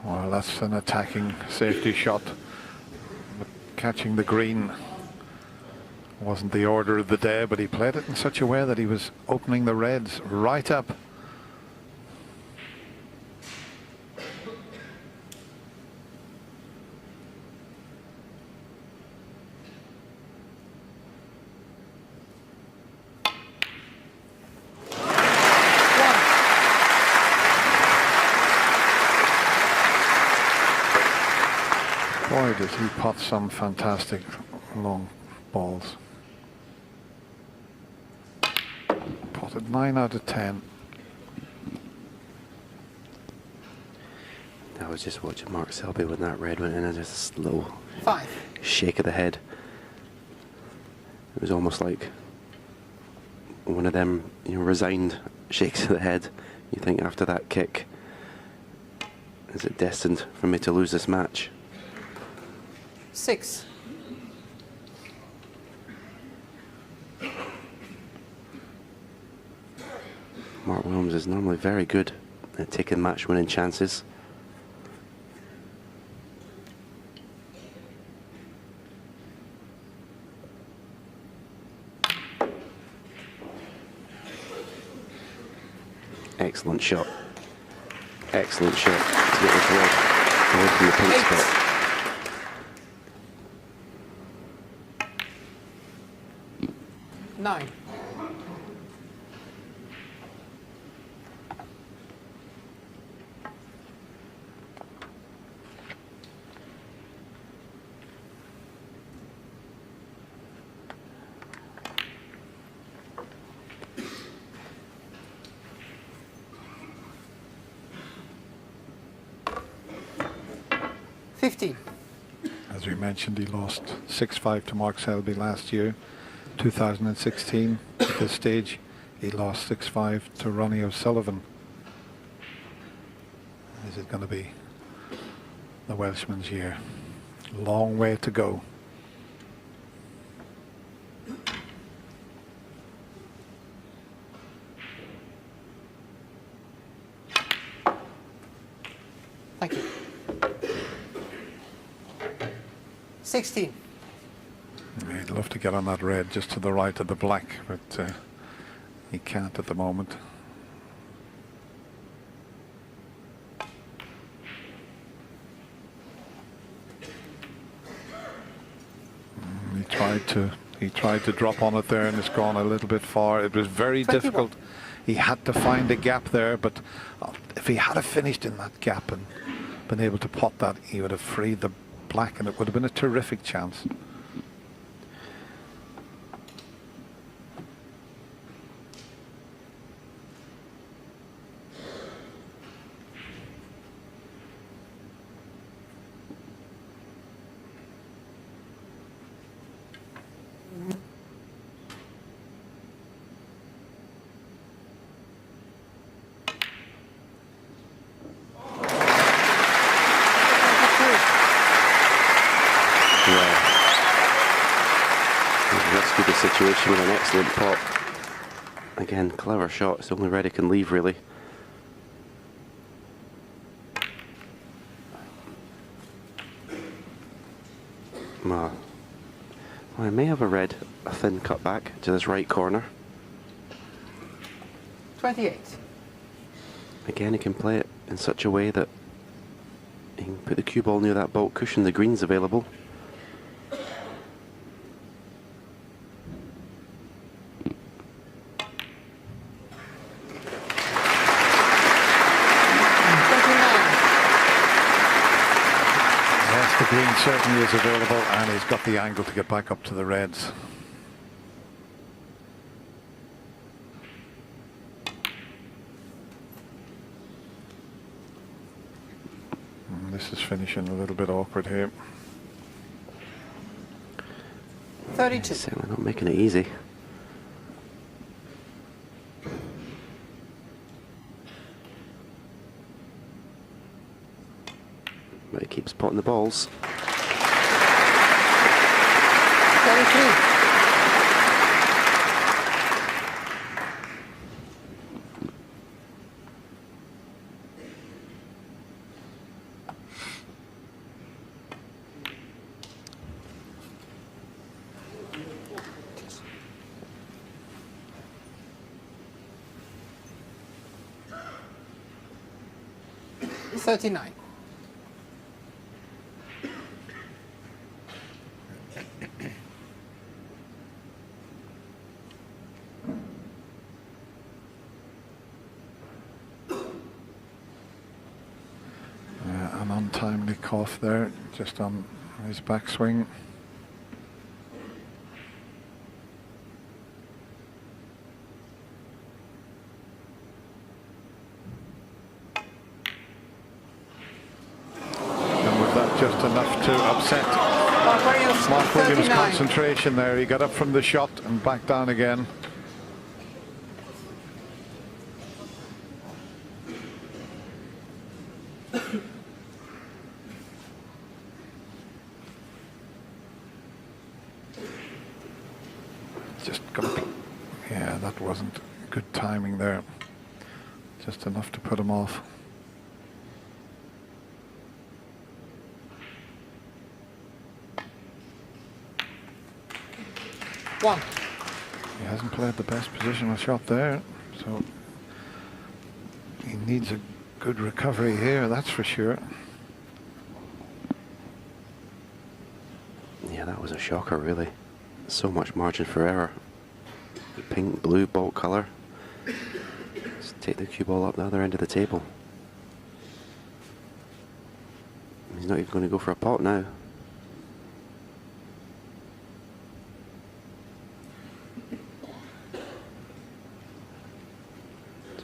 Well, that's an attacking safety shot. But catching the green wasn't the order of the day, but he played it in such a way that he was opening the reds right up. Boy, does he pot some fantastic long balls. Potted 9 out of 10. I was just watching Mark Selby when that red went in, and just a slow 5. shake of the head. It was almost like one of them, resigned shakes of the head. You think after that kick, is it destined for me to lose this match? 6. Mark Williams is normally very good at taking match-winning chances. Excellent shot. Excellent shot to get this red away from the pink 8. spot. 9. As we mentioned, he lost 6-5 to Mark Selby last year, 2016. At this stage, he lost 6-5 to Ronnie O'Sullivan. Is it going to be the Welshman's year? Long way to go. Thank you. 16. He'd love to get on that red just to the right of the black, but he can't at the moment. He tried to drop on it there, and it's gone a little bit far. It was very 21. difficult. He had to find a gap there, but if he had have finished in that gap and been able to pot that, he would have freed the black, and it would have been a terrific chance. Rescued the situation with an excellent pot. Again, clever shot. It's the only red he can leave, really. Well, I may have a thin cut back to this right corner. 28. Again, he can play it in such a way that he can put the cue ball near that baulk cushion. The green's available. Yes, the green certainly is available, and he's got the angle to get back up to the reds. This is finishing a little bit awkward here. 32. Certainly not making it easy. But he keeps potting the balls. 33. 39. An untimely cough there, just on his backswing. And was that just enough to upset Mark Williams' 39. concentration there? He got up from the shot and back down again. Just got, yeah, that wasn't good timing there. Just enough to put him off. One. He hasn't played the best positional shot there, so he needs a good recovery here, that's for sure. Yeah, that was a shocker, really. So much margin for error. Pink, blue, ball colour. Let's take the cue ball up the other end of the table. He's not even going to go for a pot now.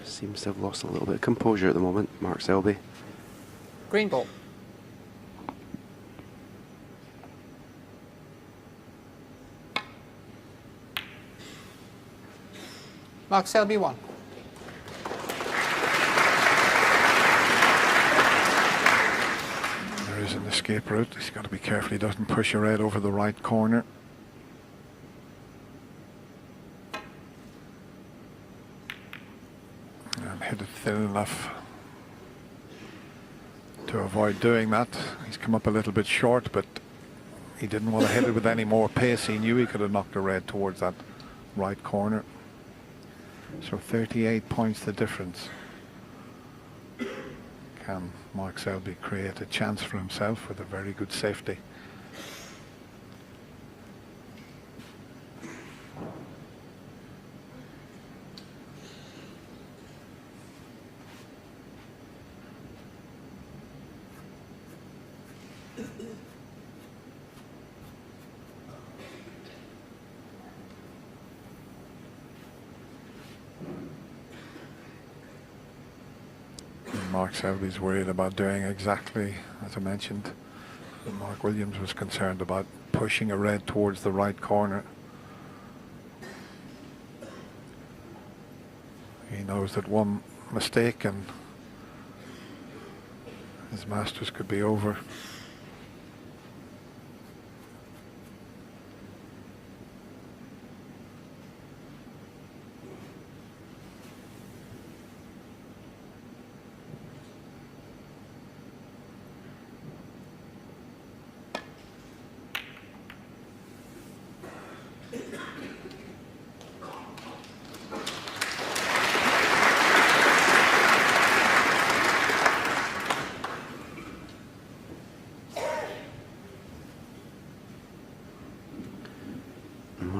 Just seems to have lost a little bit of composure at the moment, Mark Selby. Green ball. Mark Selby 1. There is an escape route. He's got to be careful he doesn't push a red over the right corner. And hit it thin enough to avoid doing that. He's come up a little bit short, but he didn't want to hit it with any more pace. He knew he could have knocked a red towards that right corner. So 38 points the difference. Can Mark Selby create a chance for himself with a very good safety? Mark Selby's worried about doing exactly as I mentioned. Mark Williams was concerned about pushing a red towards the right corner. He knows that one mistake and his Masters could be over.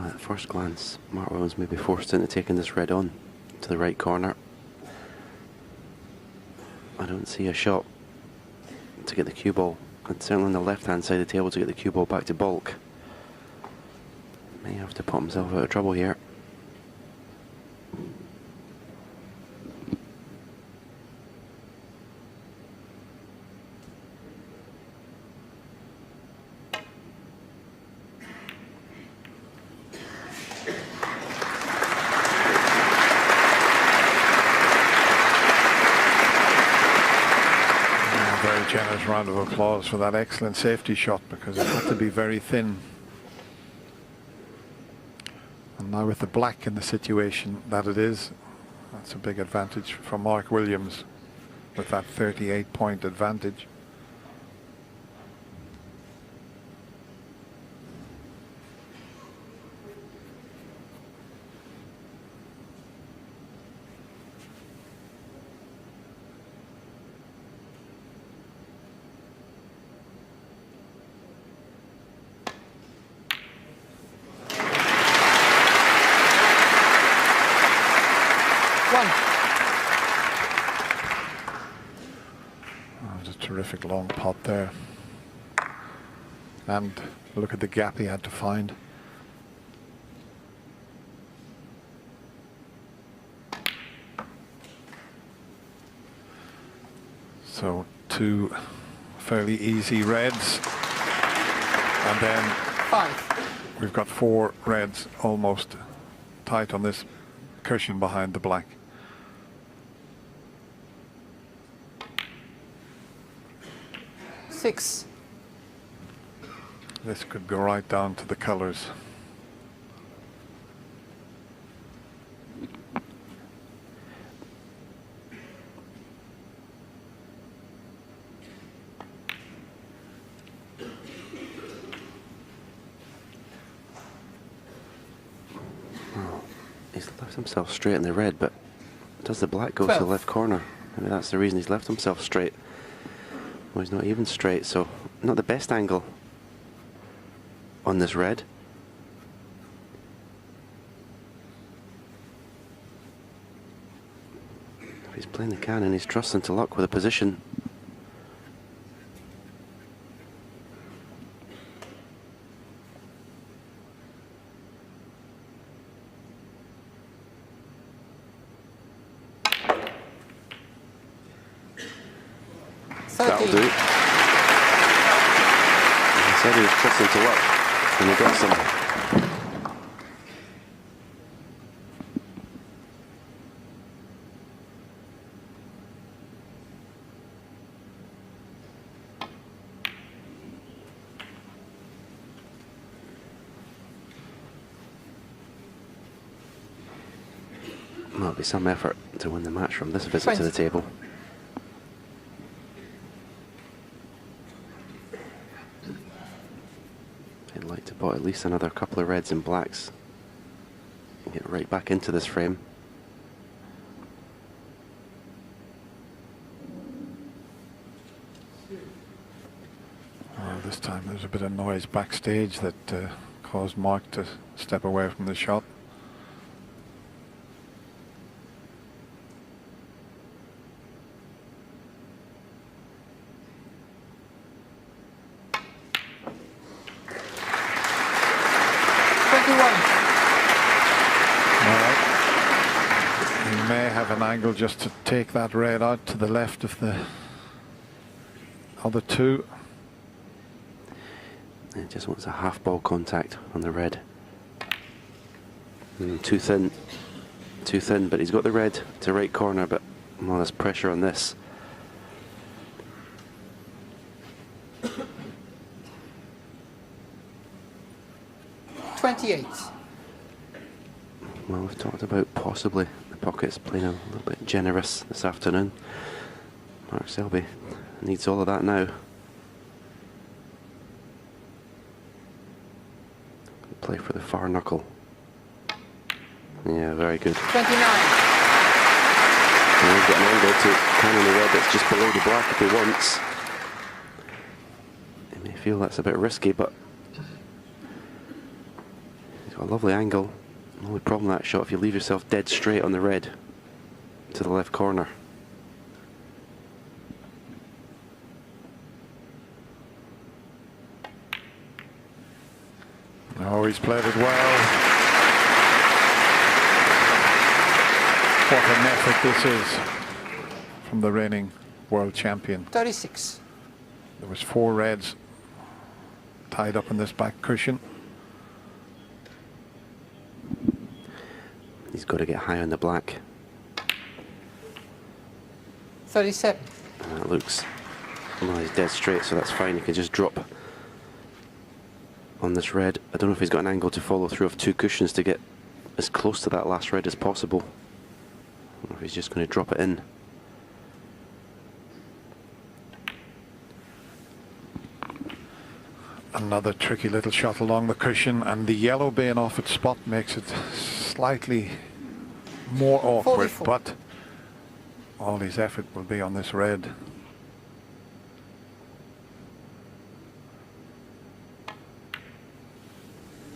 At first glance, Mark Williams may be forced into taking this red on to the right corner. I don't see a shot to get the cue ball, and certainly on the left hand side of the table to get the cue ball back to bulk. May have to put himself out of trouble here. Generous round of applause for that excellent safety shot, because it had to be very thin. And now with the black in the situation that it is, that's a big advantage for Mark Williams with that 38-point advantage. Terrific long pot there. And look at the gap he had to find. So 2 fairly easy reds. And then 5. we've got 4 reds almost tight on this cushion behind the black. Six. This could go right down to the colors. He's left himself straight in the red, but does the black go to 12. the left corner? Maybe that's the reason he's left himself straight. Well, he's not even straight, so not the best angle on this red. If he's playing the cannon, he's trusting to luck with a position. That'll do. He said he was trusting to luck, and he got some. There'll be some effort to win the match from this visit to the table. I'd like to put at least another couple of reds and blacks and get right back into this frame. Well, this time there's a bit of noise backstage that caused Mark to step away from the shot. An angle just to take that red out to the left of the other 2. It just wants a half ball contact on the red. Too thin, but he's got the red to right corner, but well, there's pressure on this. $28. Well, we've talked about possibly the pockets playing a little bit generous this afternoon. Mark Selby needs all of that now. Play for the far knuckle. Yeah, very good. 29. And he's got an angle to cannon the red that's just below the black if he wants. He may feel that's a bit risky, but he's got a lovely angle. The only problem with that shot, if you leave yourself dead straight on the red to the left corner. Oh, he's played it well. What an effort this is from the reigning world champion. 36. There was 4 reds tied up in this back cushion. He's got to get high on the black. 37. And that looks, well, he's dead straight, so that's fine. He can just drop on this red. I don't know if he's got an angle to follow through of 2 cushions to get as close to that last red as possible. Or if he's just going to drop it in. Another tricky little shot along the cushion, and the yellow being off its spot makes it slightly more awkward, 44. but all his effort will be on this red.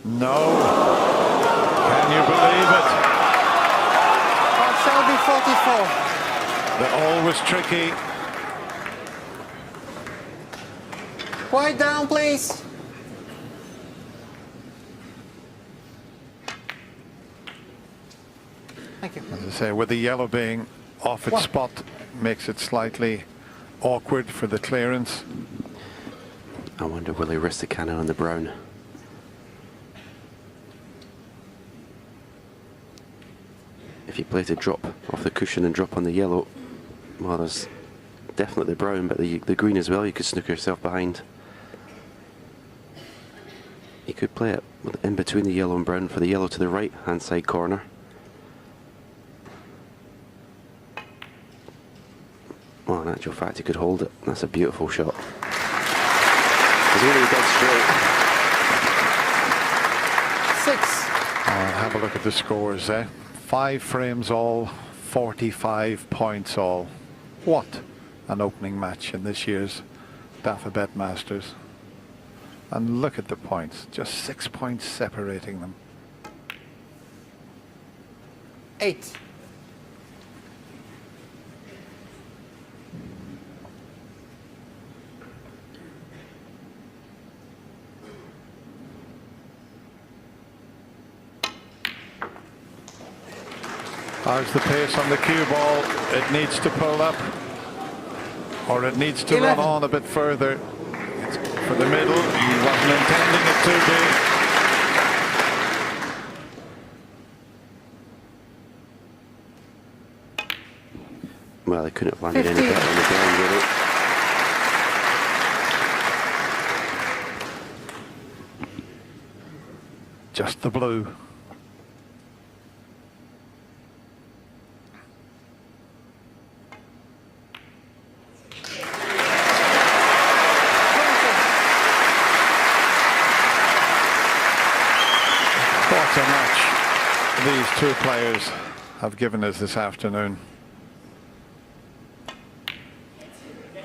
No. Can you believe it? Selby 44. They're always tricky. Quiet down, please. Thank you. As I say, with the yellow being off its One. spot, makes it slightly awkward for the clearance. I wonder, will he risk the cannon on the brown? If he plays a drop off the cushion and drop on the yellow, well, there's definitely the brown, but the green as well, you could snooker yourself behind. You could play it in between the yellow and brown for the yellow to the right hand side corner. Well, in actual fact, he could hold it. That's a beautiful shot. He's really dead straight. 6. I'll have a look at the scores there. 5 frames all, 45 points all. What an opening match in this year's Dafabet Masters. And look at the points, just 6 points separating them. 8. How's the pace on the cue ball? It needs to pull up, or it needs to 11. run on a bit further. It's for the middle. He wasn't intending it to be. Well, he couldn't have landed any 15. better on the ground, really. Just the blue. What a match these two players have given us this afternoon. And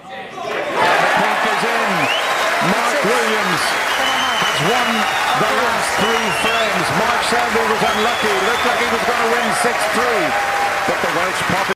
the pink is in. Mark Williams has won the last 3 frames. Mark Selby was unlucky. Looked like he was going to win 6-3. But the Welsh pop